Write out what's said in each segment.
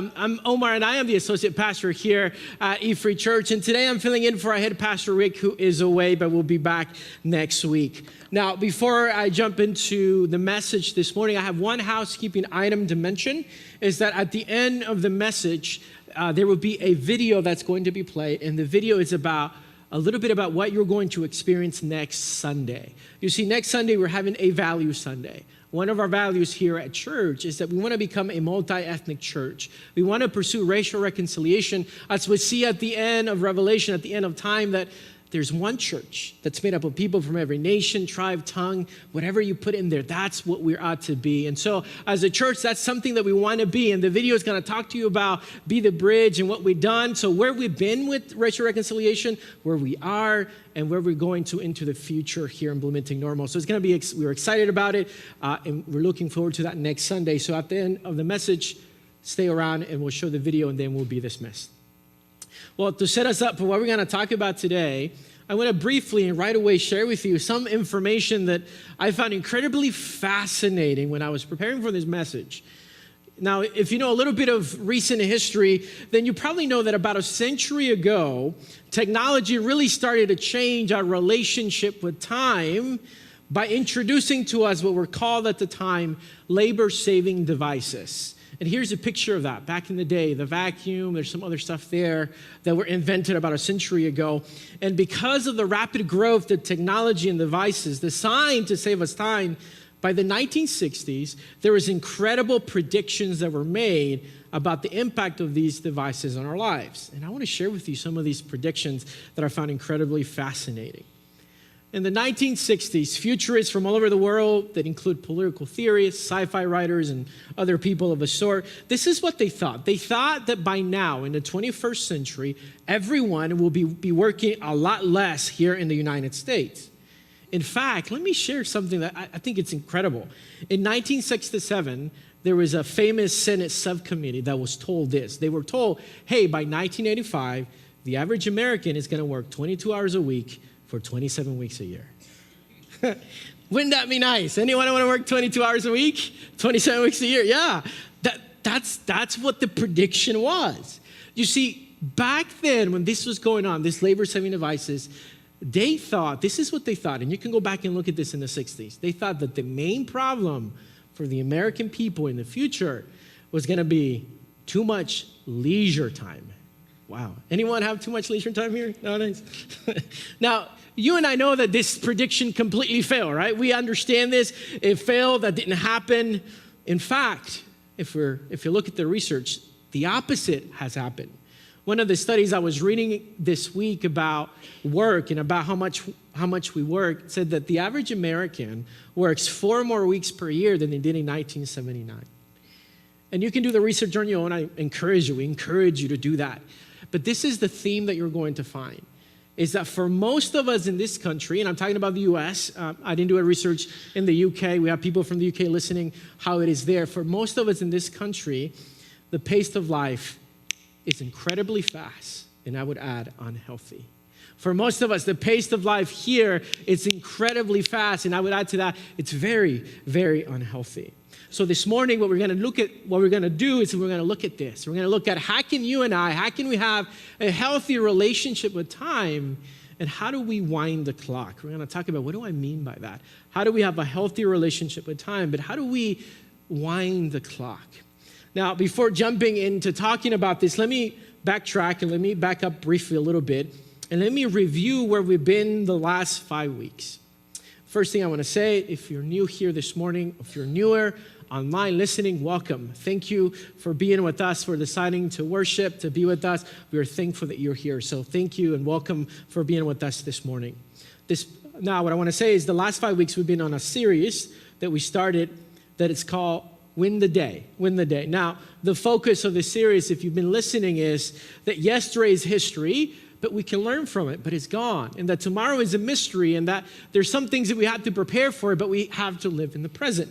I'm Omar, and I am the associate pastor here at E-Free Church. And today I'm filling in for our head pastor, Rick, who is away, but will be back next week. Now, before I jump into the message this morning, I have one housekeeping item to mention, is that at the end of the message, there will be a video that's going to be played. And the video is about a little bit about what you're going to experience next Sunday. You see, next Sunday, we're having a value Sunday. One of our values here at church is that we want to become a multi-ethnic church. We want to pursue racial reconciliation. As we see at the end of Revelation, at the end of time, that there's one church that's made up of people from every nation, tribe, tongue, whatever you put in there, that's what we ought to be. And so as a church, that's something that we want to be. And the video is going to talk to you about Be the Bridge and what we've done. So where we've been with racial reconciliation, where we are, and where we're going to into the future here in Bloomington Normal. So it's going to be, we're excited about it, and we're looking forward to that next Sunday. So at the end of the message, stay around and we'll show the video and then we'll be dismissed. Well, to set us up for what we're going to talk about today, I want to briefly and right away share with you some information that I found incredibly fascinating when I was preparing for this message. Now, if you know a little bit of recent history, then you probably know that about a century ago, technology really started to change our relationship with time by introducing to us what were called at the time labor-saving devices. And here's a picture of that. Back in the day, the vacuum, there's some other stuff there that were invented about a century ago. And because of the rapid growth of technology and devices designed to save us time, by the 1960s, there was incredible predictions that were made about the impact of these devices on our lives. And I want to share with you some of these predictions that I found incredibly fascinating. In the 1960s, futurists from all over the world that include political theorists, sci-fi writers, and other people of a sort, this is what they thought. They thought that by now, in the 21st century, everyone will be working a lot less here in the United States. In fact, let me share something that I think it's incredible. In 1967, there was a famous Senate subcommittee that was told this. They were told, hey, by 1985, the average American is going to work 22 hours a week for 27 weeks a year. Wouldn't that be nice? Anyone want to work 22 hours a week, 27 weeks a year? Yeah, that's what the prediction was. You see, back then when this was going on, this labor-saving devices, they thought, this is what they thought, and you can go back and look at this in the 60s. They thought that the main problem for the American people in the future was going to be too much leisure time. Wow. Anyone have too much leisure time here nowadays? Now, you and I know that this prediction completely failed, right? We understand this. It failed. That didn't happen. In fact, if you look at the research, the opposite has happened. One of the studies I was reading this week about work and about how much we work said that the average American works 4 more weeks per year than they did in 1979. And you can do the research on your own. We encourage you to do that. But this is the theme that you're going to find, is that for most of us in this country, and I'm talking about the U.S., I didn't do a research in the U.K. We have people from the U.K. listening how it is there. For most of us in this country, the pace of life is incredibly fast, and I would add unhealthy. For most of us, the pace of life here is incredibly fast, and I would add to that, it's very, very unhealthy. So this morning, what we're going to do is we're going to look at this. We're going to look at how can we have a healthy relationship with time, and how do we wind the clock? We're going to talk about what do I mean by that? How do we have a healthy relationship with time, but how do we wind the clock? Now, before jumping into talking about this, let me backtrack and let me back up briefly a little bit, and let me review where we've been the last 5 weeks. First thing I want to say, if you're new here this morning, if you're newer, online listening, welcome. Thank you for being with us, for deciding to worship, to be with us. We are thankful that you're here. So thank you and welcome for being with us this morning. Now, what I want to say is the last 5 weeks we've been on a series that we started that it's called Win the Day. Win the Day. Now, the focus of this series, if you've been listening, is that yesterday is history, but we can learn from it, but it's gone. And that tomorrow is a mystery, and that there's some things that we have to prepare for, but we have to live in the present.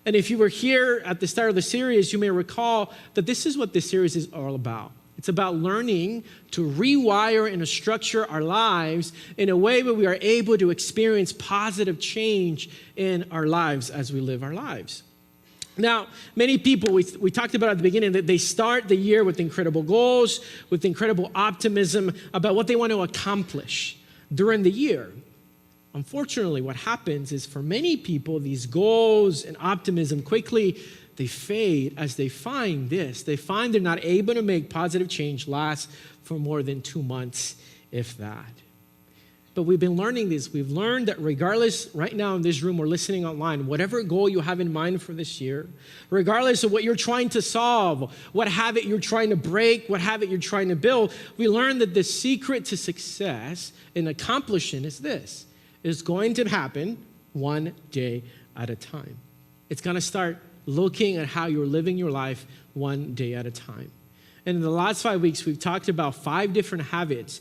And if you were here at the start of the series, you may recall that this is what this series is all about. It's about learning to rewire and to structure our lives in a way where we are able to experience positive change in our lives as we live our lives. Now, many people, we talked about at the beginning, that they start the year with incredible goals, with incredible optimism about what they want to accomplish during the year. Unfortunately, what happens is for many people, these goals and optimism quickly, they fade as they find this. They find they're not able to make positive change last for more than 2 months, if that. But we've been learning this. We've learned that regardless, right now in this room or listening online, whatever goal you have in mind for this year, regardless of what you're trying to solve, what habit you're trying to break, what habit you're trying to build, we learned that the secret to success in accomplishing is this. It's going to happen one day at a time. It's going to start looking at how you're living your life one day at a time. And in the last 5 weeks, we've talked about 5 different habits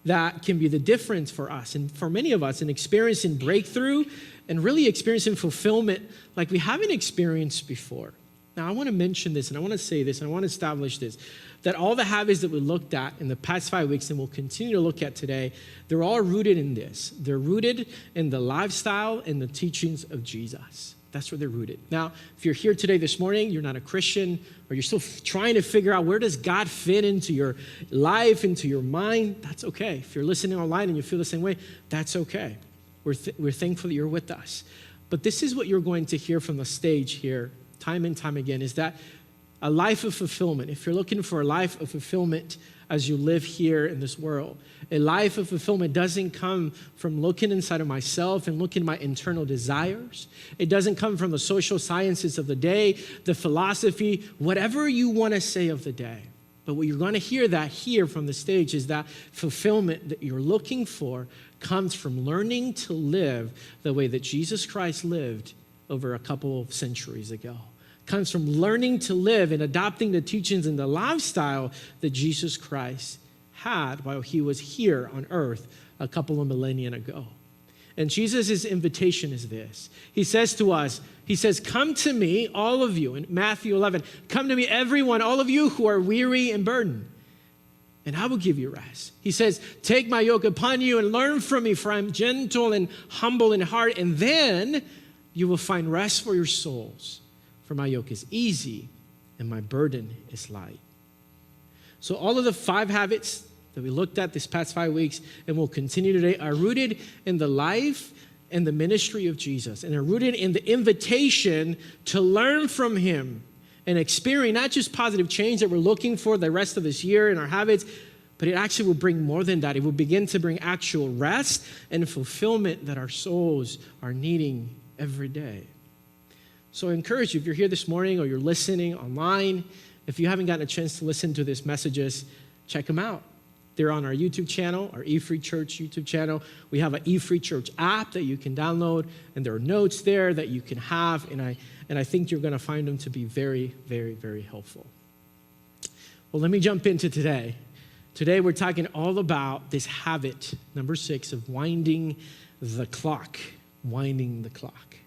that can be the difference for us and for many of us in experiencing breakthrough and really experiencing fulfillment like we haven't experienced before. Now, I want to mention this, and I want to say this, and I want to establish this, that all the habits that we looked at in the past 5 weeks and we'll continue to look at today, they're all rooted in this. They're rooted in the lifestyle and the teachings of Jesus. That's where they're rooted. Now, if you're here today this morning, you're not a Christian, or you're still trying to figure out where does God fit into your life, into your mind, that's okay. If you're listening online and you feel the same way, that's okay. We're thankful that you're with us. But this is what you're going to hear from the stage here time and time again, is that a life of fulfillment, if you're looking for a life of fulfillment as you live here in this world, a life of fulfillment doesn't come from looking inside of myself and looking at my internal desires. It doesn't come from the social sciences of the day, the philosophy, whatever you want to say of the day. But what you're going to hear that here from the stage is that fulfillment that you're looking for comes from learning to live the way that Jesus Christ lived over a couple of centuries ago. Comes from learning to live and adopting the teachings and the lifestyle that Jesus Christ had while he was here on earth a couple of millennia ago. And Jesus' invitation is this. He says to us, he says, come to me, all of you, in Matthew 11, come to me, everyone, all of you who are weary and burdened, and I will give you rest. He says, take my yoke upon you and learn from me, for I'm gentle and humble in heart, and then you will find rest for your souls. For my yoke is easy and my burden is light. So all of the 5 habits that we looked at this past 5 weeks and will continue today are rooted in the life and the ministry of Jesus, and are rooted in the invitation to learn from him and experience not just positive change that we're looking for the rest of this year in our habits, but it actually will bring more than that. It will begin to bring actual rest and fulfillment that our souls are needing every day. So I encourage you, if you're here this morning or you're listening online, if you haven't gotten a chance to listen to these messages, check them out. They're on our YouTube channel, our eFree Church YouTube channel. We have an eFree Church app that you can download, and there are notes there that you can have, and I think you're going to find them to be very, very, very helpful. Well, let me jump into today. Today we're talking all about this habit, number 6, of winding the clock. Winding the clock.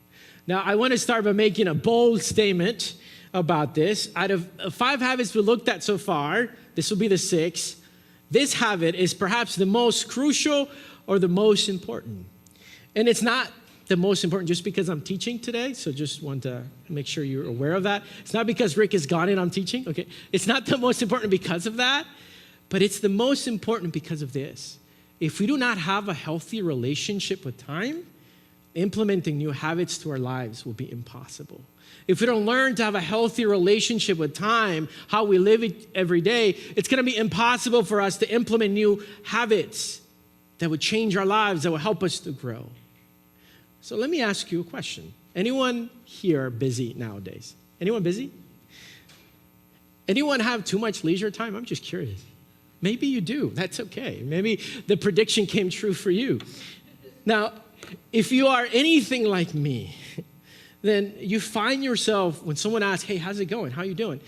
Now, I want to start by making a bold statement about this. Out of 5 habits we looked at so far, this will be the 6th. This habit is perhaps the most crucial or the most important. And it's not the most important just because I'm teaching today, so just want to make sure you're aware of that. It's not because Rick is gone and I'm teaching, okay? It's not the most important because of that, but it's the most important because of this. If we do not have a healthy relationship with time, implementing new habits to our lives will be impossible. If we don't learn to have a healthy relationship with time, how we live it every day, it's going to be impossible for us to implement new habits that would change our lives, that will help us to grow. So let me ask you a question. Anyone here busy nowadays? Anyone busy? Anyone have too much leisure time? I'm just curious. Maybe you do. That's okay. Maybe the prediction came true for you. Now, if you are anything like me, then you find yourself, when someone asks, hey, how's it going? How are you doing?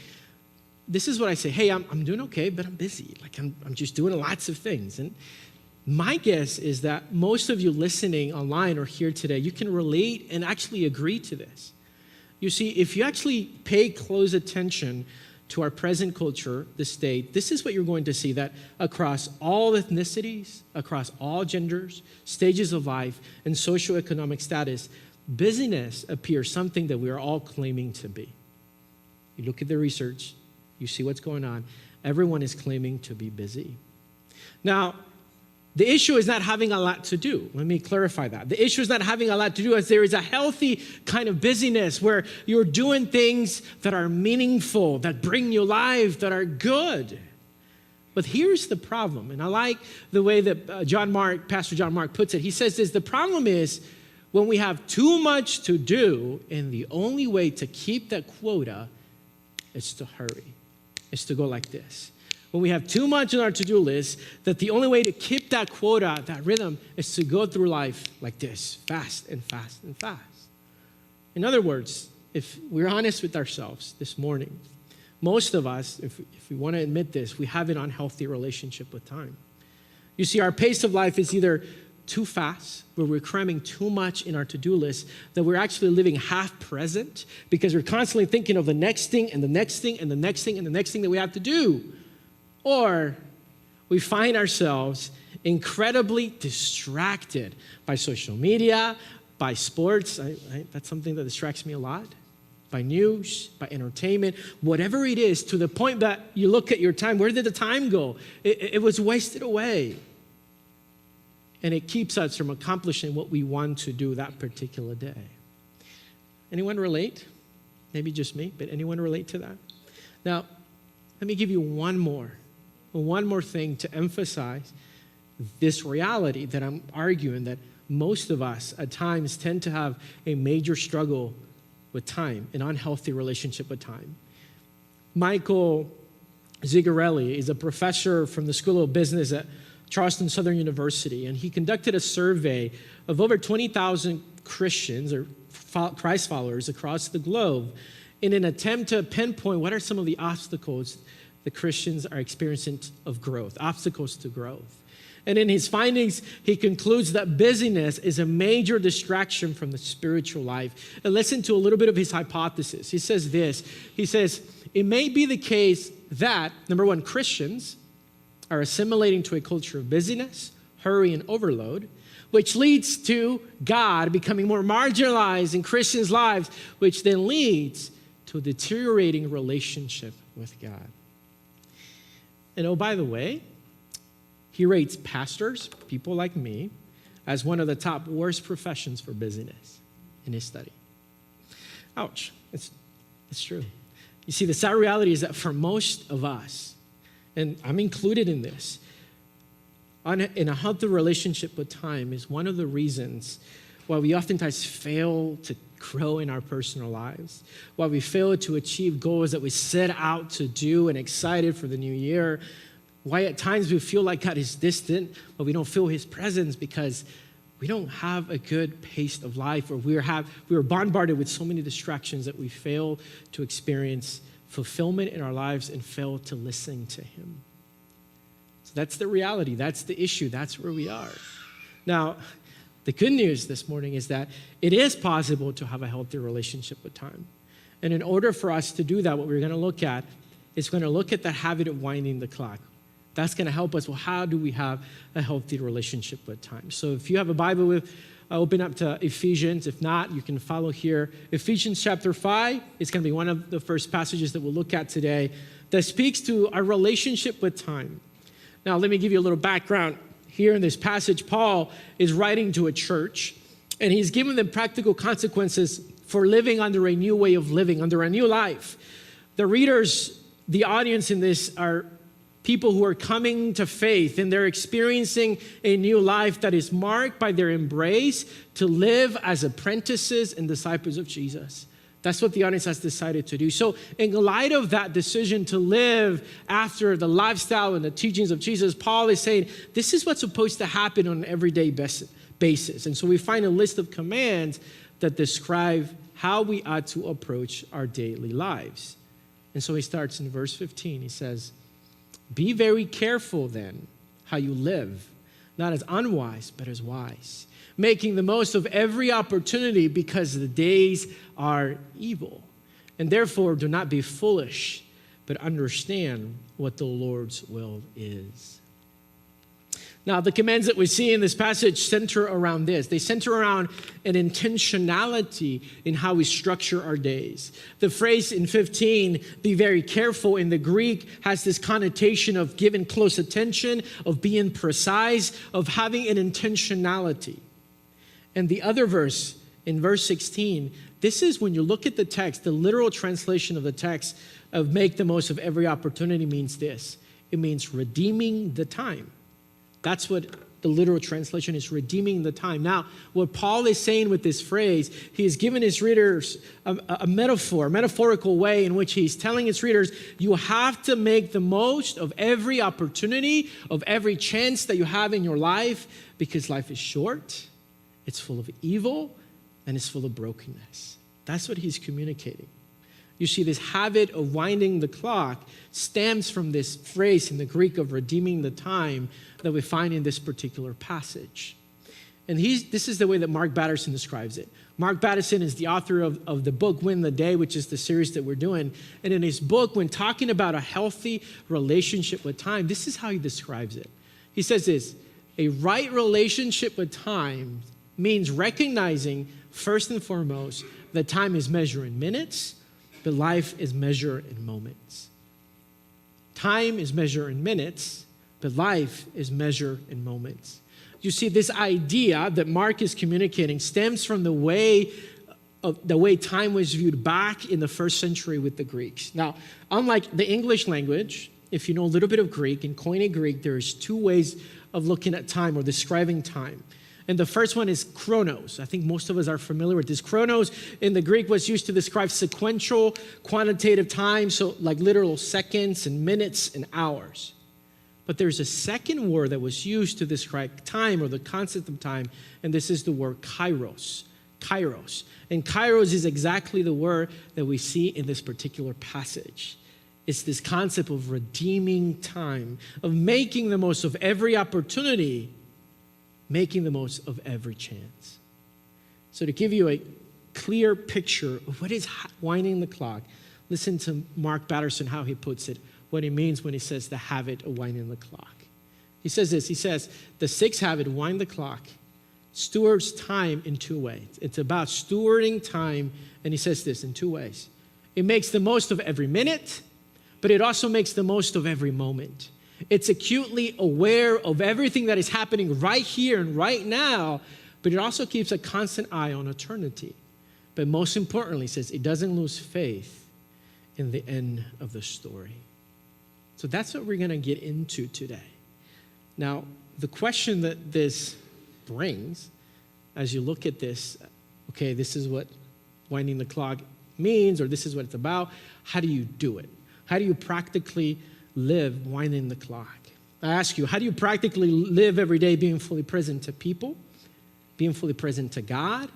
This is what I say, hey, I'm doing okay, but I'm busy. Like I'm just doing lots of things. And my guess is that most of you listening online or here today, you can relate and actually agree to this. You see, if you actually pay close attention to our present culture, the state, this is what you're going to see, that across all ethnicities, across all genders, stages of life, and socioeconomic status, busyness appears something that we are all claiming to be. You look at the research, you see what's going on. Everyone is claiming to be busy. Now, the issue is not having a lot to do. Let me clarify that. The issue is not having a lot to do, as there is a healthy kind of busyness where you're doing things that are meaningful, that bring you life, that are good. But here's the problem, and I like the way that Pastor John Mark puts it. He says this: the problem is when we have too much to do, and the only way to keep that quota is to hurry, is to go like this. When we have too much on our to-do list, that the only way to keep that quota, that rhythm, is to go through life like this, fast and fast and fast. In other words, if we're honest with ourselves this morning, most of us, if we want to admit this, we have an unhealthy relationship with time. You see, our pace of life is either too fast, where we're cramming too much in our to-do list, that we're actually living half present because we're constantly thinking of the next thing and the next thing and the next thing and the next thing that we have to do. Or we find ourselves incredibly distracted by social media, by sports. That's something that distracts me a lot. By news, by entertainment, whatever it is, to the point that you look at your time. Where did the time go? It was wasted away. And it keeps us from accomplishing what we want to do that particular day. Anyone relate? Maybe just me, but anyone relate to that? Now, let me give you one more thing to emphasize this reality that I'm arguing that most of us at times tend to have a major struggle with time, an unhealthy relationship with time. Michael Zigarelli is a professor from the School of Business at Charleston Southern University, and he conducted a survey of over 20,000 Christians or Christ followers across the globe in an attempt to pinpoint what are some of the obstacles the Christians are experiencing of growth, obstacles to growth. And in his findings, he concludes that busyness is a major distraction from the spiritual life. And listen to a little bit of his hypothesis. He says this. He says, it may be the case that, number one, Christians are assimilating to a culture of busyness, hurry, and overload, which leads to God becoming more marginalized in Christians' lives, which then leads to a deteriorating relationship with God. And oh, by the way, he rates pastors, people like me, as one of the top worst professions for busyness in his study. Ouch, it's true. You see, the sad reality is that for most of us, and I'm included in this, in a healthy relationship with time is one of the reasons why we oftentimes fail to grow in our personal lives, why we fail to achieve goals that we set out to do and excited for the new year, why at times we feel like God is distant, but we don't feel his presence because we don't have a good pace of life, or we are bombarded with so many distractions that we fail to experience fulfillment in our lives and fail to listen to him. So that's the reality. That's the issue. That's where we are. Now, the good news this morning is that it is possible to have a healthy relationship with time. And in order for us to do that, what we're going to look at is going to look at the habit of winding the clock. That's going to help us. Well, how do we have a healthy relationship with time? So if you have a Bible open up to Ephesians. If not, you can follow here. Ephesians chapter 5 is going to be one of the first passages that we'll look at today that speaks to our relationship with time. Now, let me give you a little background. Here in this passage, Paul is writing to a church, and he's giving them practical consequences for living under a new way of living, under a new life. The readers, the audience in this are people who are coming to faith, and they're experiencing a new life that is marked by their embrace to live as apprentices and disciples of Jesus. That's what the audience has decided to do. So in light of that decision to live after the lifestyle and the teachings of Jesus, Paul is saying, this is what's supposed to happen on an everyday basis. And so we find a list of commands that describe how we ought to approach our daily lives. And so he starts in verse 15. He says, be very careful then how you live, not as unwise, but as wise, making the most of every opportunity because the days are evil. And therefore, do not be foolish, but understand what the Lord's will is. Now, the commands that we see in this passage center around this. They center around an intentionality in how we structure our days. The phrase in 15, be very careful, in the Greek has this connotation of giving close attention, of being precise, of having an intentionality. And the other verse, in verse 16, this is when you look at the text, the literal translation of the text of make the most of every opportunity means this. It means redeeming the time. That's what the literal translation is, redeeming the time. Now, what Paul is saying with this phrase, he has given his readers a metaphorical way in which he's telling his readers, you have to make the most of every opportunity, of every chance that you have in your life, because life is short, it's full of evil, and it's full of brokenness. That's what he's communicating. You see, this habit of winding the clock stems from this phrase in the Greek of redeeming the time that we find in this particular passage. And this is the way that Mark Batterson describes it. Mark Batterson is the author of the book Win the Day, which is the series that we're doing. And in his book, when talking about a healthy relationship with time, this is how he describes it. He says this, a right relationship with time means recognizing, first and foremost, that time is measured in minutes, but life is measured in moments. Time is measured in minutes, but life is measured in moments. You see, this idea that Mark is communicating stems from the way time was viewed back in the first century with the Greeks. Now, unlike the English language, if you know a little bit of Greek, in Koine Greek, there's two ways of looking at time or describing time. And the first one is chronos. I think most of us are familiar with this. Chronos in the Greek was used to describe sequential quantitative time, so like literal seconds and minutes and hours. But there's a second word that was used to describe time or the concept of time, and this is the word kairos. Kairos. And kairos is exactly the word that we see in this particular passage. It's this concept of redeeming time, of making the most of every opportunity, making the most of every chance. So to give you a clear picture of what is winding the clock, listen to Mark Batterson, how he puts it, what he means when he says the habit of winding the clock. He says this, he says, the sixth habit, wind the clock, stewards time in two ways. It's about stewarding time, and he says this in two ways. It makes the most of every minute, but it also makes the most of every moment. It's acutely aware of everything that is happening right here and right now, but it also keeps a constant eye on eternity. But most importantly, it says it doesn't lose faith in the end of the story. So that's what we're going to get into today. Now, the question that this brings, as you look at this, okay, this is what winding the clock means, or this is what it's about. How do you do it? How do you practically live winding the clock? I ask you, how do you practically live every day being fully present to people, being fully present to God,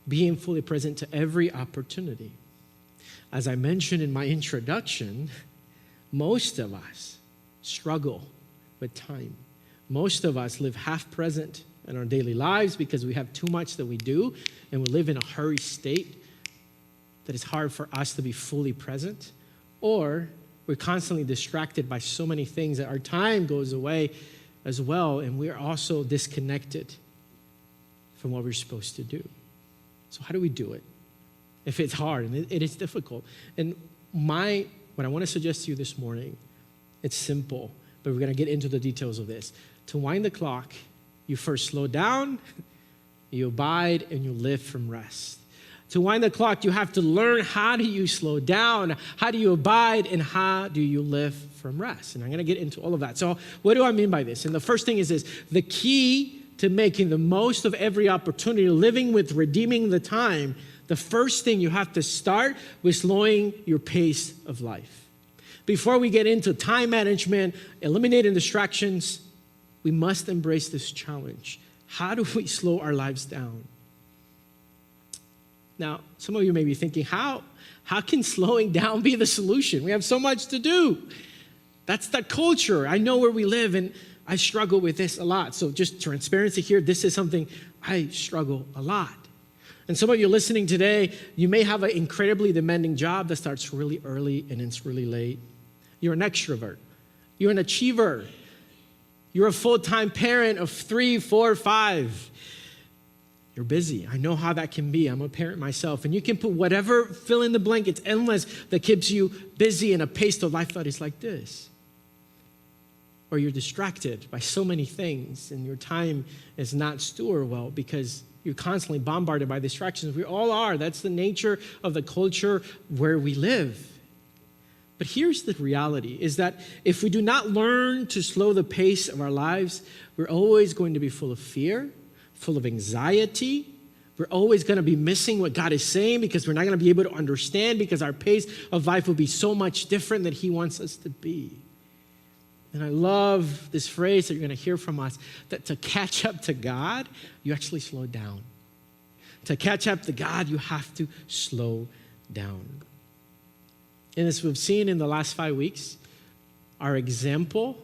being fully present to every opportunity? As I mentioned in my introduction, most of us struggle with time. Most of us live half present in our daily lives because we have too much that we do, and we live in a hurry state that it's hard for us to be fully present, or we're constantly distracted by so many things that our time goes away as well, and we're also disconnected from what we're supposed to do. So how do we do it? If it's hard, and it is difficult. And what I want to suggest to you this morning, it's simple, but we're going to get into the details of this. To wind the clock, you first slow down, you abide, and you live from rest. To wind the clock, you have to learn how do you slow down, how do you abide, and how do you live from rest. And I'm going to get into all of that. So what do I mean by this? And the first thing is this. The key to making the most of every opportunity, living with redeeming the time, the first thing you have to start with slowing your pace of life. Before we get into time management, eliminating distractions, we must embrace this challenge. How do we slow our lives down? Now, some of you may be thinking, how can slowing down be the solution? We have so much to do. That's the culture. I know where we live, and I struggle with this a lot. So just transparency here, this is something I struggle a lot. And some of you listening today, you may have an incredibly demanding job that starts really early and ends really late. You're an extrovert. You're an achiever. You're a full-time parent of 3, 4, 5. You're busy. I know how that can be. I'm a parent myself. And you can put whatever, fill in the blank. It's endless that keeps you busy in a pace of life that is like this. Or you're distracted by so many things and your time is not stewarded well because you're constantly bombarded by distractions. We all are. That's the nature of the culture where we live. But here's the reality, is that if we do not learn to slow the pace of our lives, we're always going to be full of fear, full of anxiety. We're always going to be missing what God is saying because we're not going to be able to understand because our pace of life will be so much different than He wants us to be. And I love this phrase that you're going to hear from us, that to catch up to God, you actually slow down. To catch up to God, you have to slow down. And as we've seen in the last 5 weeks, our example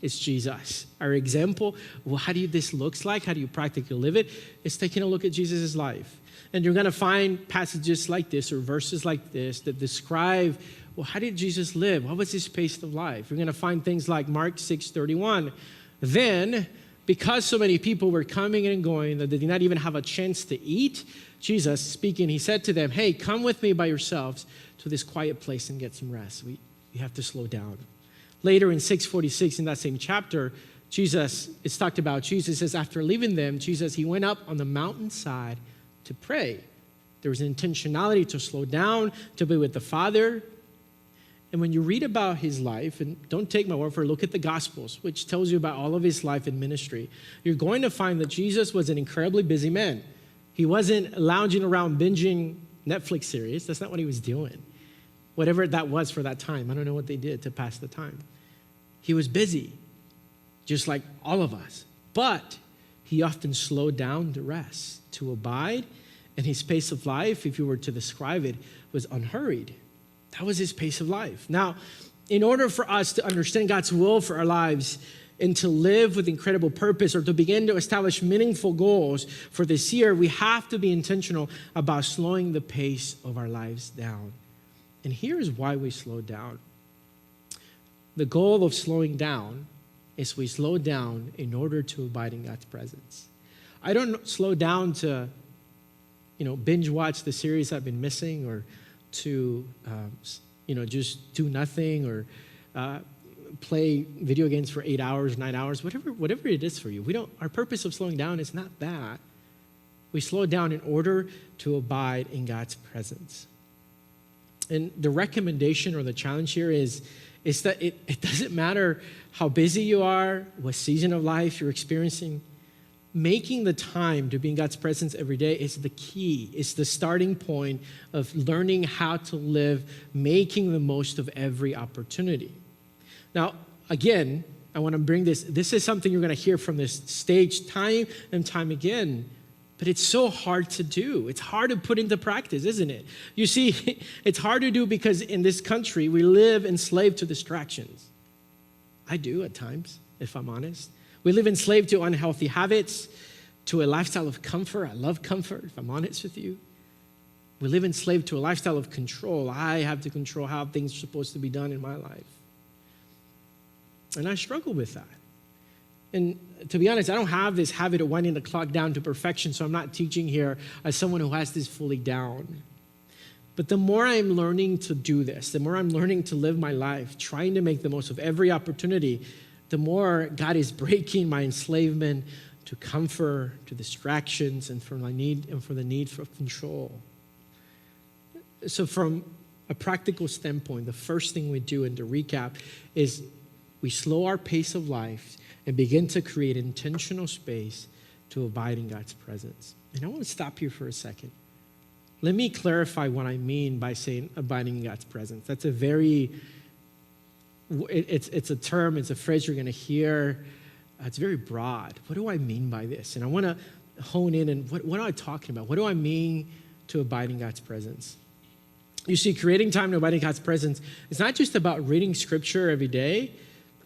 is Jesus. Our example, well, how do this looks like? How do you practically live it? It's taking a look at Jesus' life. And you're going to find passages like this or verses like this that describe, well, how did Jesus live? What was his pace of life? You're going to find things like Mark 6:31. Then, because so many people were coming and going that they did not even have a chance to eat, Jesus speaking, he said to them, hey, come with me by yourselves to this quiet place and get some rest. We have to slow down. Later in 6:46 in that same chapter, it's talked about, Jesus says, after leaving them, he went up on the mountainside to pray. There was an intentionality to slow down, to be with the Father. And when you read about his life, and don't take my word for it, look at the Gospels, which tells you about all of his life and ministry, you're going to find that Jesus was an incredibly busy man. He wasn't lounging around binging Netflix series. That's not what he was doing. Whatever that was for that time. I don't know what they did to pass the time. He was busy, just like all of us. But he often slowed down to rest, to abide. And his pace of life, if you were to describe it, was unhurried. That was his pace of life. Now, in order for us to understand God's will for our lives and to live with incredible purpose or to begin to establish meaningful goals for this year, we have to be intentional about slowing the pace of our lives down. And here's why we slow down. The goal of slowing down is we slow down in order to abide in God's presence. I don't slow down to, binge watch the series I've been missing or to, just do nothing or play video games for 8 hours, 9 hours, whatever it is for you. Our purpose of slowing down is not that. We slow down in order to abide in God's presence. And the recommendation or the challenge here is that it doesn't matter how busy you are, what season of life you're experiencing. Making the time to be in God's presence every day is the key. It's the starting point of learning how to live, making the most of every opportunity. Now, again, I want to bring this. This is something you're going to hear from this stage time and time again. But it's so hard to do. It's hard to put into practice, isn't it? You see, it's hard to do because in this country, we live enslaved to distractions. I do at times, if I'm honest. We live enslaved to unhealthy habits, to a lifestyle of comfort. I love comfort, if I'm honest with you. We live enslaved to a lifestyle of control. I have to control how things are supposed to be done in my life. And I struggle with that. And to be honest, I don't have this habit of winding the clock down to perfection, so I'm not teaching here as someone who has this fully down. But the more I'm learning to do this, the more I'm learning to live my life, trying to make the most of every opportunity, the more God is breaking my enslavement to comfort, to distractions, and for the need for control. So from a practical standpoint, the first thing we do, and to recap, is we slow our pace of life and begin to create intentional space to abide in God's presence. And I want to stop here for a second. Let me clarify what I mean by saying abiding in God's presence. That's a it's a term, it's a phrase you're going to hear. It's very broad. What do I mean by this? And I want to hone in and what am I talking about? What do I mean to abide in God's presence? You see, creating time to abide in God's presence is not just about reading scripture every day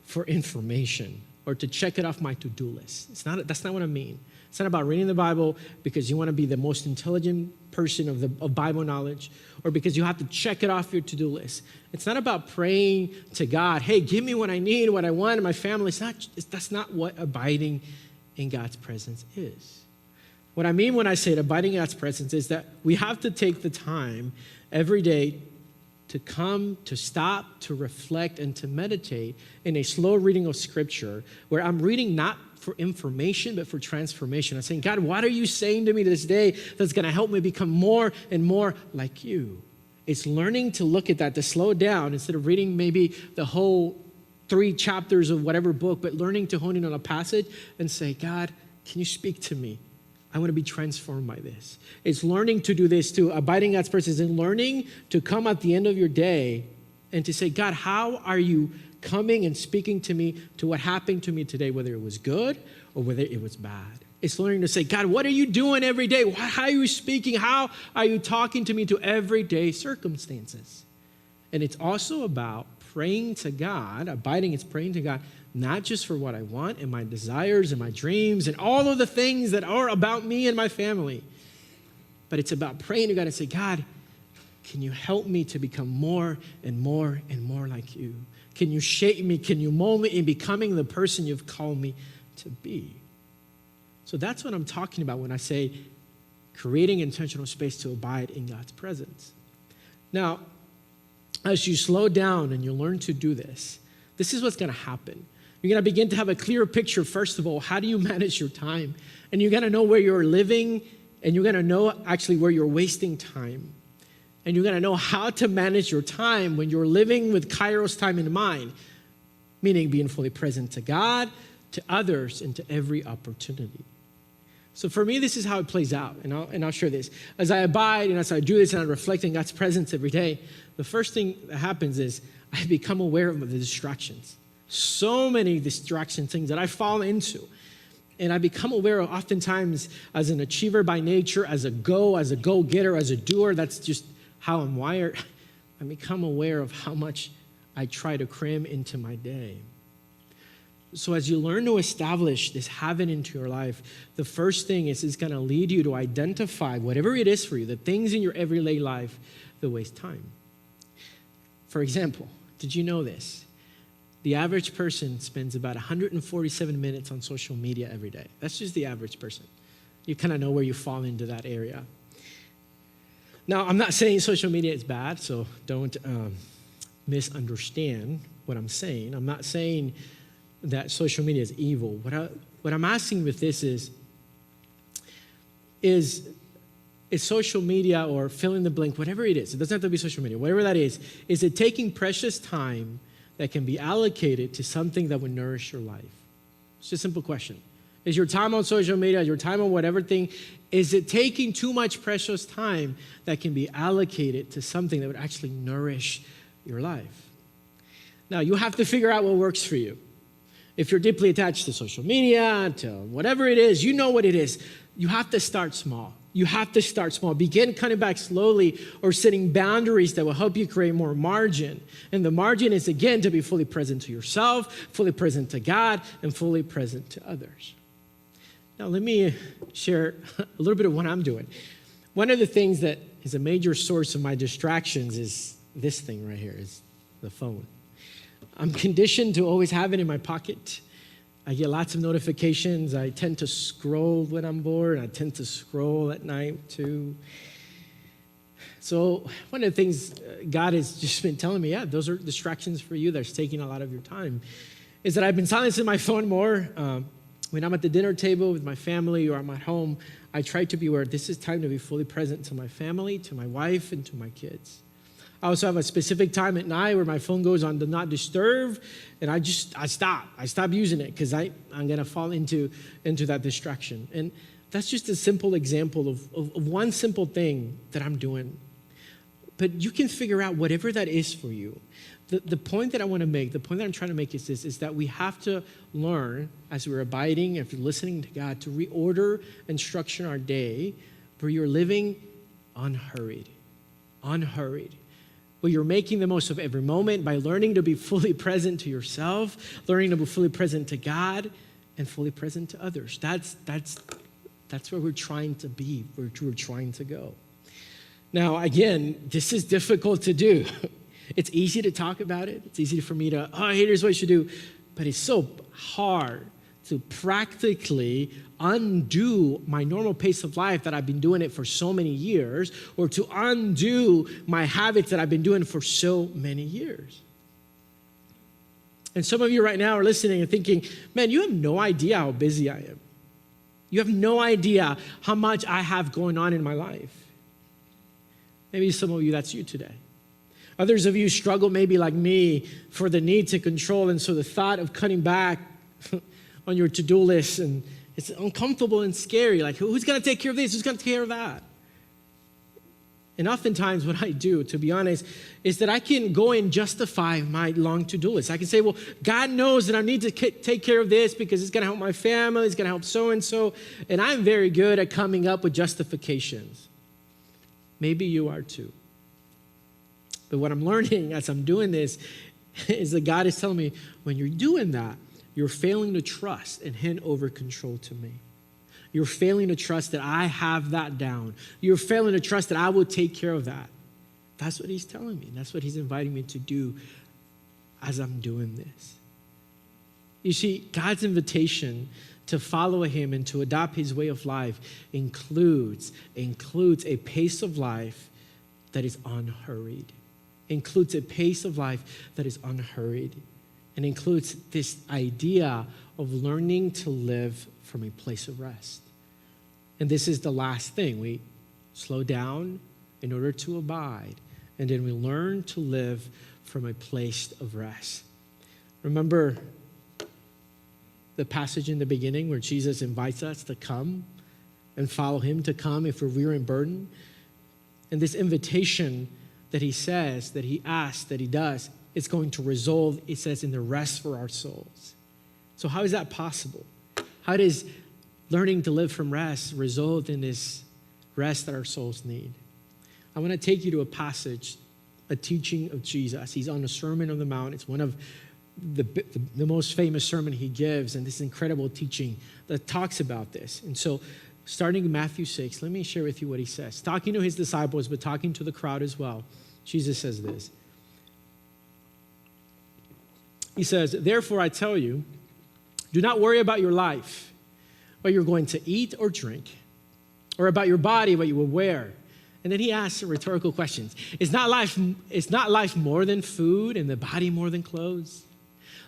for information or to check it off my to-do list. That's not what I mean. It's not about reading the Bible because you want to be the most intelligent person of Bible knowledge, or because you have to check it off your to-do list. It's not about praying to God, hey, give me what I need, what I want in my family. That's not what abiding in God's presence is. What I mean when I say abiding in God's presence is that we have to take the time every day to come, to stop, to reflect, and to meditate in a slow reading of Scripture where I'm reading not for information, but for transformation. I'm saying, God, what are you saying to me this day that's going to help me become more and more like you? It's learning to look at that, to slow down instead of reading maybe the whole 3 chapters of whatever book, but learning to hone in on a passage and say, God, can you speak to me? I want to be transformed by this. It's learning to do this too. Abiding God's presence and learning to come at the end of your day and to say, God, how are you coming and speaking to me to what happened to me today, whether it was good or whether it was bad? It's learning to say, God, what are you doing every day? How are you speaking? How are you talking to me to everyday circumstances? And it's also about praying to God. Abiding is praying to God, not just for what I want and my desires and my dreams and all of the things that are about me and my family, but it's about praying to God and say, God, can you help me to become more and more and more like you? Can you shape me? Can you mold me in becoming the person you've called me to be? So that's what I'm talking about when I say creating intentional space to abide in God's presence. Now, as you slow down and you learn to do this, this is what's going to happen. You're going to begin to have a clearer picture, first of all, how do you manage your time? And you're going to know where you're living, and you're going to know actually where you're wasting time. And you're going to know how to manage your time when you're living with Kairos time in mind, meaning being fully present to God, to others, and to every opportunity. So for me, this is how it plays out, and I'll share this. As I abide and as I do this and I reflect on God's presence every day, the first thing that happens is I become aware of the distractions. So many distraction things that I fall into. And I become aware of oftentimes as an achiever by nature, as a go-getter, as a doer, that's just how I'm wired. I become aware of how much I try to cram into my day. So as you learn to establish this habit into your life, the first thing is it's going to lead you to identify whatever it is for you, the things in your everyday life that waste time. For example, did you know this? The average person spends about 147 minutes on social media every day. That's just the average person. You kind of know where you fall into that area. Now, I'm not saying social media is bad, so don't misunderstand what I'm saying. I'm not saying that social media is evil. What I'm asking with this is social media or fill in the blank, whatever it is, it doesn't have to be social media, whatever that is it taking precious time that can be allocated to something that would nourish your life? It's just a simple question. Is your time on social media, your time on whatever thing, is it taking too much precious time that can be allocated to something that would actually nourish your life? Now, you have to figure out what works for you. If you're deeply attached to social media, to whatever it is, you know what it is. You have to start small. You have to start small. Begin cutting back slowly or setting boundaries that will help you create more margin. And the margin is, again, to be fully present to yourself, fully present to God, and fully present to others. Now, let me share a little bit of what I'm doing. One of the things that is a major source of my distractions is this thing right here, is the phone. I'm conditioned to always have it in my pocket. I get lots of notifications. I tend to scroll when I'm bored. I tend to scroll at night too. So one of the things God has just been telling me, yeah, those are distractions for you that's taking a lot of your time, is that I've been silencing my phone more. When I'm at the dinner table with my family or I'm at home, I try to be aware this is time to be fully present to my family, to my wife, and to my kids. I also have a specific time at night where my phone goes on do not disturb, and I stop. I stop using it because I'm going to fall into that distraction. And that's just a simple example of one simple thing that I'm doing. But you can figure out whatever that is for you. The point that I want to make, the point that I'm trying to make is this, is that we have to learn as we're abiding, if you're listening to God, to reorder and structure our day where you're living unhurried. where you're making the most of every moment by learning to be fully present to yourself, learning to be fully present to God, and fully present to others. That's where we're trying to be, where we're trying to go. Now, again, this is difficult to do. It's easy to talk about it. It's easy for me to, here's what you should do. But it's so hard to practically undo my normal pace of life that I've been doing it for so many years, or to undo my habits that I've been doing for so many years. And some of you right now are listening and thinking, man, you have no idea how busy I am. You have no idea how much I have going on in my life. Maybe some of you, that's you today. Others of you struggle maybe like me for the need to control, and so the thought of cutting back on your to-do list, and it's uncomfortable and scary. Like, who's going to take care of this? Who's going to take care of that? And oftentimes what I do, to be honest, is that I can go and justify my long to-do list. I can say, well, God knows that I need to take care of this because it's going to help my family, it's going to help so-and-so, and I'm very good at coming up with justifications. Maybe you are too. But what I'm learning as I'm doing this is that God is telling me, when you're doing that, you're failing to trust and hand over control to me. You're failing to trust that I have that down. You're failing to trust that I will take care of that. That's what he's telling me. That's what he's inviting me to do as I'm doing this. You see, God's invitation to follow him and to adopt his way of life includes a pace of life that is unhurried. Includes a pace of life that is unhurried. And includes this idea of learning to live from a place of rest. And this is the last thing. We slow down in order to abide, and then we learn to live from a place of rest. Remember the passage in the beginning where Jesus invites us to come and follow him, to come if we're weary and burdened? And this invitation that he says, that he asks, that he does, it's going to result, it says, in the rest for our souls. So how is that possible? How does learning to live from rest result in this rest that our souls need? I want to take you to a passage, a teaching of Jesus. He's on the Sermon on the Mount. It's one of the most famous sermon he gives, and this incredible teaching that talks about this. And so starting in Matthew 6, let me share with you what he says. Talking to his disciples, but talking to the crowd as well. Jesus says this. He says, "Therefore I tell you, do not worry about your life, what you're going to eat or drink, or about your body, what you will wear." And then he asks rhetorical questions. Is not life more than food, and the body more than clothes?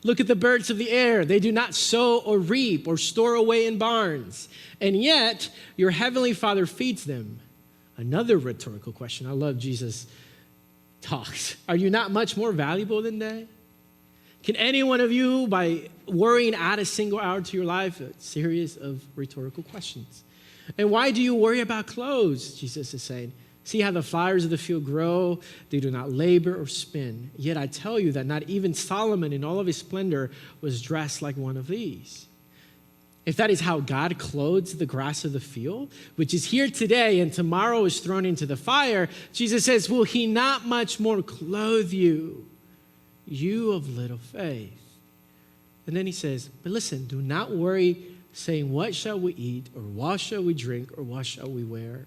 Look at the birds of the air. They do not sow or reap or store away in barns, and yet your heavenly Father feeds them. Another rhetorical question. I love Jesus' talks. Are you not much more valuable than they? Can any one of you, by worrying, add a single hour to your life? A series of rhetorical questions. And why do you worry about clothes? Jesus is saying. See how the flowers of the field grow? They do not labor or spin. Yet I tell you that not even Solomon in all of his splendor was dressed like one of these. If that is how God clothes the grass of the field, which is here today and tomorrow is thrown into the fire, Jesus says, will he not much more clothe you, you of little faith? And then he says, but listen, do not worry saying, what shall we eat, or what shall we drink, or what shall we wear?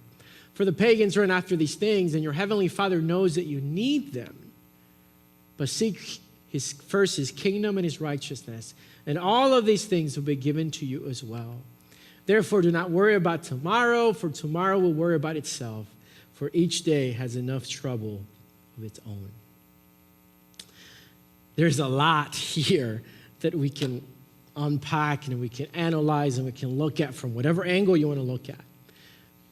For the pagans run after these things, and your heavenly Father knows that you need them. But seek first his kingdom and his righteousness, and all of these things will be given to you as well. Therefore, do not worry about tomorrow, for tomorrow will worry about itself, for each day has enough trouble of its own. There's a lot here that we can unpack and we can analyze and we can look at from whatever angle you want to look at.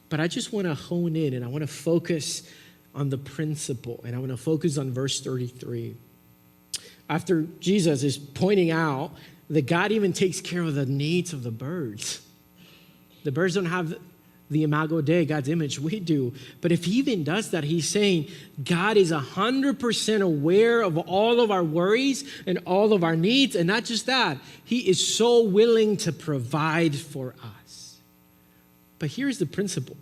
But I just want to hone in and I want to focus on the principle, and I want to focus on verse 33. After Jesus is pointing out that God even takes care of the needs of the birds. The birds don't have the imago Dei, God's image, we do. But if he even does that, he's saying God is 100% aware of all of our worries and all of our needs. And not just that, he is so willing to provide for us. But here's the principle.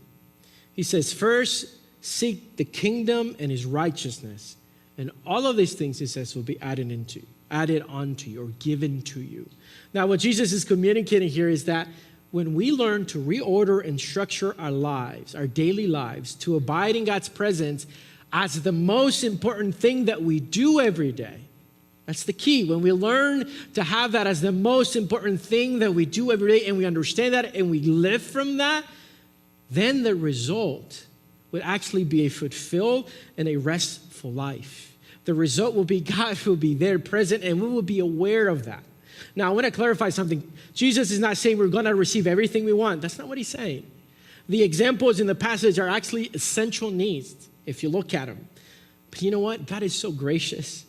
He says, first, seek the kingdom and his righteousness, And all of these things, he says, will be added onto you or given to you. Now, what Jesus is communicating here is that when we learn to reorder and structure our lives, our daily lives, to abide in God's presence as the most important thing that we do every day, that's the key. When we learn to have that as the most important thing that we do every day and we understand that and we live from that, then the result would actually be a fulfilled and a restful life. The result will be God will be there present and we will be aware of that. Now, I want to clarify something. Jesus is not saying we're going to receive everything we want. That's not what he's saying. The examples in the passage are actually essential needs if you look at them. But you know what? God is so gracious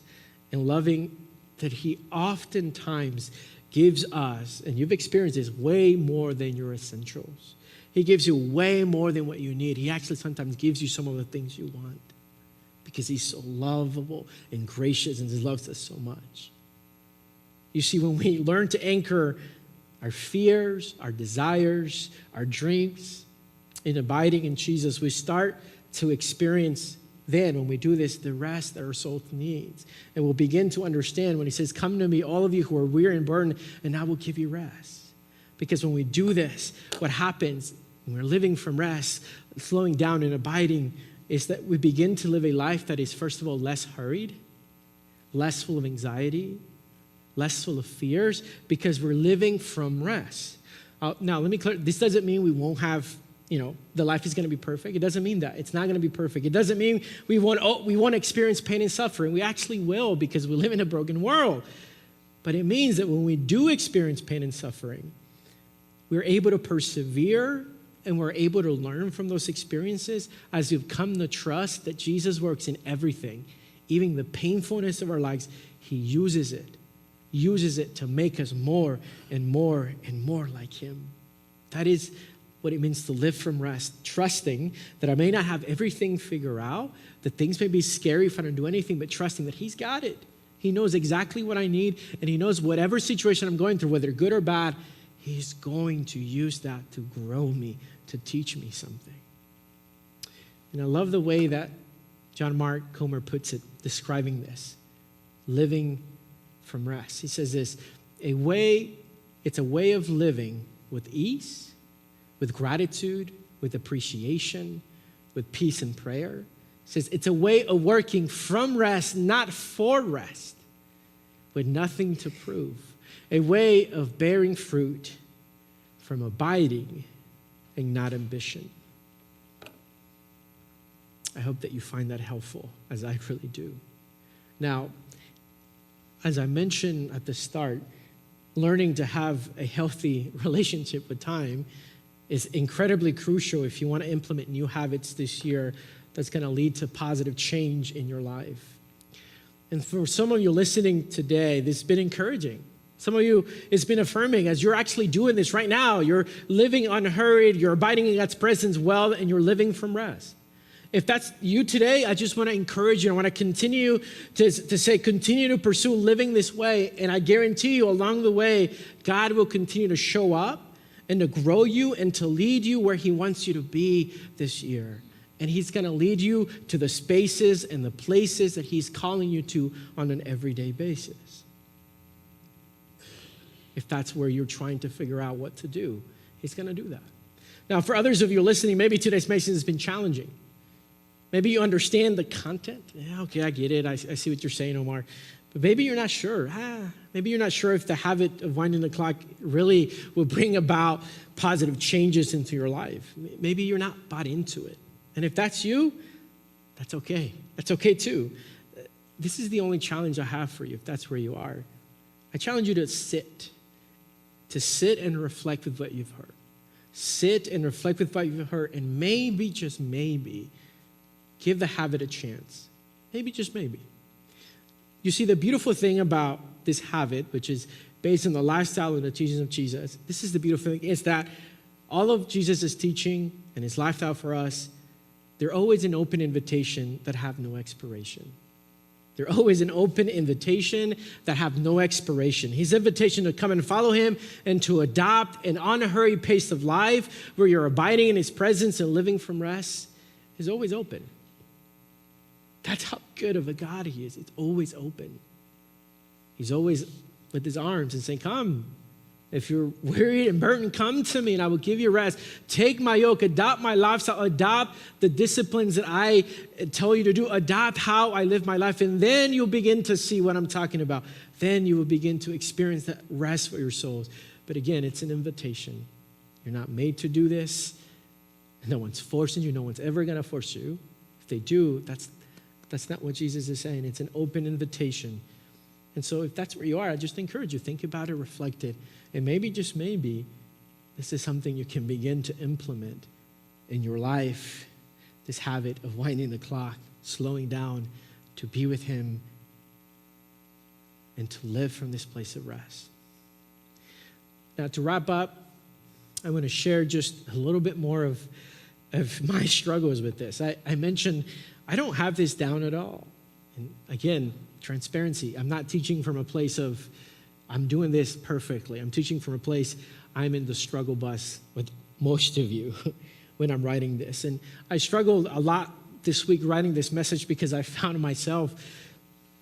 and loving that he oftentimes gives us, and you've experienced this, way more than your essentials. He gives you way more than what you need. He actually sometimes gives you some of the things you want because he's so lovable and gracious and he loves us so much. You see, when we learn to anchor our fears, our desires, our dreams in abiding in Jesus, we start to experience then, when we do this, the rest that our soul needs. And we'll begin to understand when he says, come to me, all of you who are weary and burdened, and I will give you rest. Because when we do this, what happens when we're living from rest, slowing down and abiding, is that we begin to live a life that is, first of all, less hurried, less full of anxiety, less full of fears, because we're living from rest. Now, let me clear, this doesn't mean we won't have, the life is going to be perfect. It doesn't mean that. It's not going to be perfect. It doesn't mean we won't experience pain and suffering. We actually will because we live in a broken world. But it means that when we do experience pain and suffering, we're able to persevere and we're able to learn from those experiences as we've come to trust that Jesus works in everything. Even the painfulness of our lives, he uses it to make us more and more and more like him. That is what it means to live from rest, trusting that I may not have everything figured out, that things may be scary if I don't do anything, but trusting that he's got it. He knows exactly what I need, and he knows whatever situation I'm going through, whether good or bad, he's going to use that to grow me, to teach me something. And I love the way that John Mark Comer puts it, describing this, living from rest. He says this, it's a way of living with ease, with gratitude, with appreciation, with peace and prayer. He says it's a way of working from rest, not for rest, with nothing to prove. A way of bearing fruit from abiding and not ambition. I hope that you find that helpful, as I really do. Now, as I mentioned at the start, learning to have a healthy relationship with time is incredibly crucial if you want to implement new habits this year that's going to lead to positive change in your life. And for some of you listening today, this has been encouraging. Some of you, it's been affirming as you're actually doing this right now. You're living unhurried, you're abiding in God's presence well, and you're living from rest. If that's you today, I just want to encourage you. I want to continue to pursue living this way. And I guarantee you along the way, God will continue to show up and to grow you and to lead you where he wants you to be this year. And he's going to lead you to the spaces and the places that he's calling you to on an everyday basis. If that's where you're trying to figure out what to do, he's going to do that. Now, for others of you listening, maybe today's message has been challenging. Maybe you understand the content. Yeah, okay, I get it. I see what you're saying, Omar. But maybe you're not sure. Maybe you're not sure if the habit of winding the clock really will bring about positive changes into your life. Maybe you're not bought into it. And if that's you, that's okay. That's okay too. This is the only challenge I have for you if that's where you are. I challenge you to sit and reflect with what you've heard. Sit and reflect with what you've heard, and maybe, just maybe, give the habit a chance. Maybe, just maybe. You see, the beautiful thing about this habit, which is based on the lifestyle and the teachings of Jesus, this is the beautiful thing, is that all of Jesus' teaching and his lifestyle for us, they're always an open invitation that have no expiration. They're always an open invitation that have no expiration. His invitation to come and follow him and to adopt an unhurried pace of life where you're abiding in his presence and living from rest is always open. That's how good of a God he is. It's always open. He's always with his arms and saying, come. If you're weary and burdened, come to me and I will give you rest. Take my yoke, adopt my lifestyle, adopt the disciplines that I tell you to do, adopt how I live my life, and then you'll begin to see what I'm talking about. Then you will begin to experience that rest for your souls. But again, it's an invitation. You're not made to do this. No one's forcing you. No one's ever going to force you. If they do, that's not what Jesus is saying. It's an open invitation. And so if that's where you are, I just encourage you, think about it, reflect it. And maybe, just maybe, this is something you can begin to implement in your life, this habit of winding the clock, slowing down to be with him and to live from this place of rest. Now, to wrap up, I want to share just a little bit more of my struggles with this. I mentioned I don't have this down at all. And again, transparency. I'm not teaching from a place of I'm doing this perfectly. I'm teaching from a place I'm in the struggle bus with most of you when I'm writing this. And I struggled a lot this week writing this message because I found myself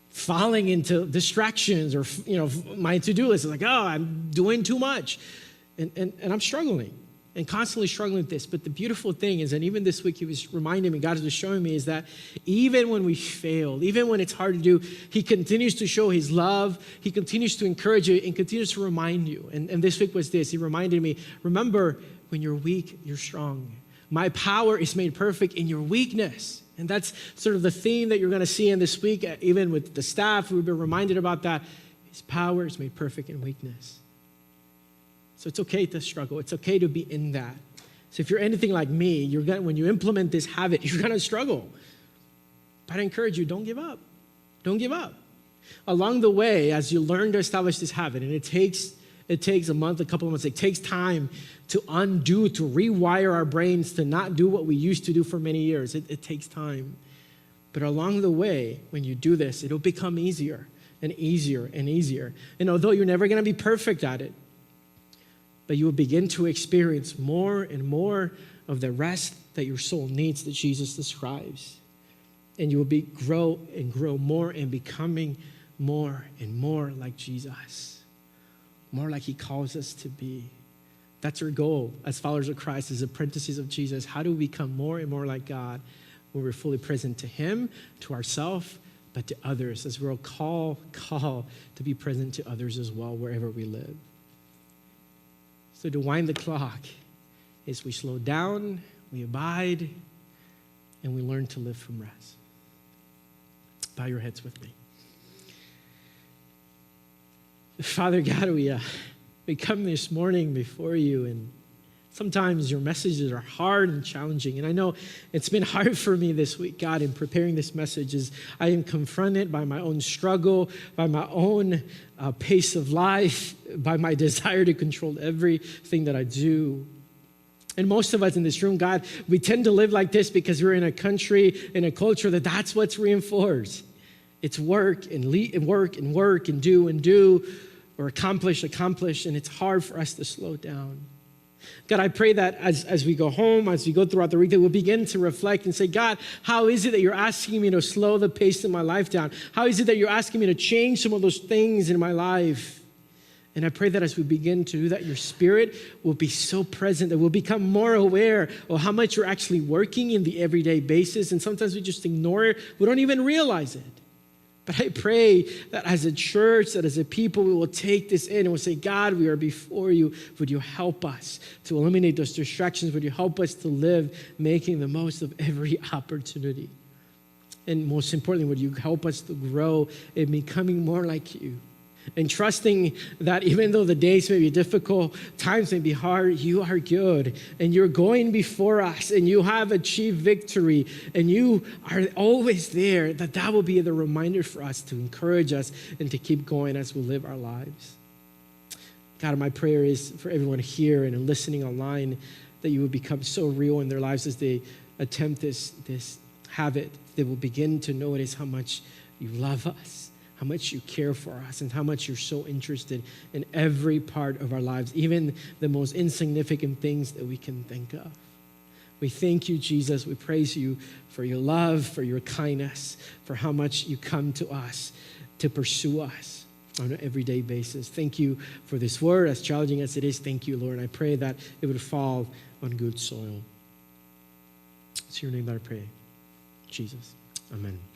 falling into distractions or, my to-do list. It's like, oh, I'm doing too much. And I'm struggling and constantly struggling with this. But the beautiful thing is, and even this week he was reminding me, God was showing me, is that even when we fail, even when it's hard to do, he continues to show his love. He continues to encourage you and continues to remind you. And this week was this. He reminded me, remember, when you're weak, you're strong. My power is made perfect in your weakness. And that's sort of the theme that you're going to see in this week, even with the staff. We've been reminded about that. His power is made perfect in weakness. So it's okay to struggle. It's okay to be in that. So if you're anything like me, when you implement this habit, you're going to struggle. But I encourage you, don't give up. Don't give up. Along the way, as you learn to establish this habit, and it takes a month, a couple of months, it takes time to undo, to rewire our brains to not do what we used to do for many years. It takes time. But along the way, when you do this, it'll become easier and easier and easier. And although you're never going to be perfect at it, but you will begin to experience more and more of the rest that your soul needs that Jesus describes. And you will grow and grow more and becoming more and more like Jesus, more like he calls us to be. That's our goal as followers of Christ, as apprentices of Jesus. How do we become more and more like God when we're fully present to him, to ourselves, but to others, as we're called to be present to others as well, wherever we live. So to wind the clock is we slow down, we abide, and we learn to live from rest. Bow your heads with me. Father God, we come this morning before you, and sometimes your messages are hard and challenging. And I know it's been hard for me this week, God, in preparing this message, as I am confronted by my own struggle, by my own pace of life, by my desire to control everything that I do. And most of us in this room, God, we tend to live like this because we're in a country, in a culture that's what's reinforced. It's work and work and work and do, or accomplish, and it's hard for us to slow down. God, I pray that as we go home, as we go throughout the week, that we'll begin to reflect and say, God, how is it that you're asking me to slow the pace of my life down? How is it that you're asking me to change some of those things in my life? And I pray that as we begin to do that, your spirit will be so present that we'll become more aware of how much you're actually working in the everyday basis. And sometimes we just ignore it. We don't even realize it. But I pray that as a church, that as a people, we will take this in and we'll say, God, we are before you. Would you help us to eliminate those distractions? Would you help us to live making the most of every opportunity? And most importantly, would you help us to grow in becoming more like you? And trusting that even though the days may be difficult, times may be hard, you are good. And you're going before us and you have achieved victory. And you are always there. That will be the reminder for us to encourage us and to keep going as we live our lives. God, my prayer is for everyone here and listening online that you will become so real in their lives as they attempt this habit. They will begin to notice how much you love us, how much you care for us, and how much you're so interested in every part of our lives, even the most insignificant things that we can think of. We thank you, Jesus. We praise you for your love, for your kindness, for how much you come to us to pursue us on an everyday basis. Thank you for this word, as challenging as it is. Thank you, Lord. I pray that it would fall on good soil. It's your name that I pray. Jesus. Amen.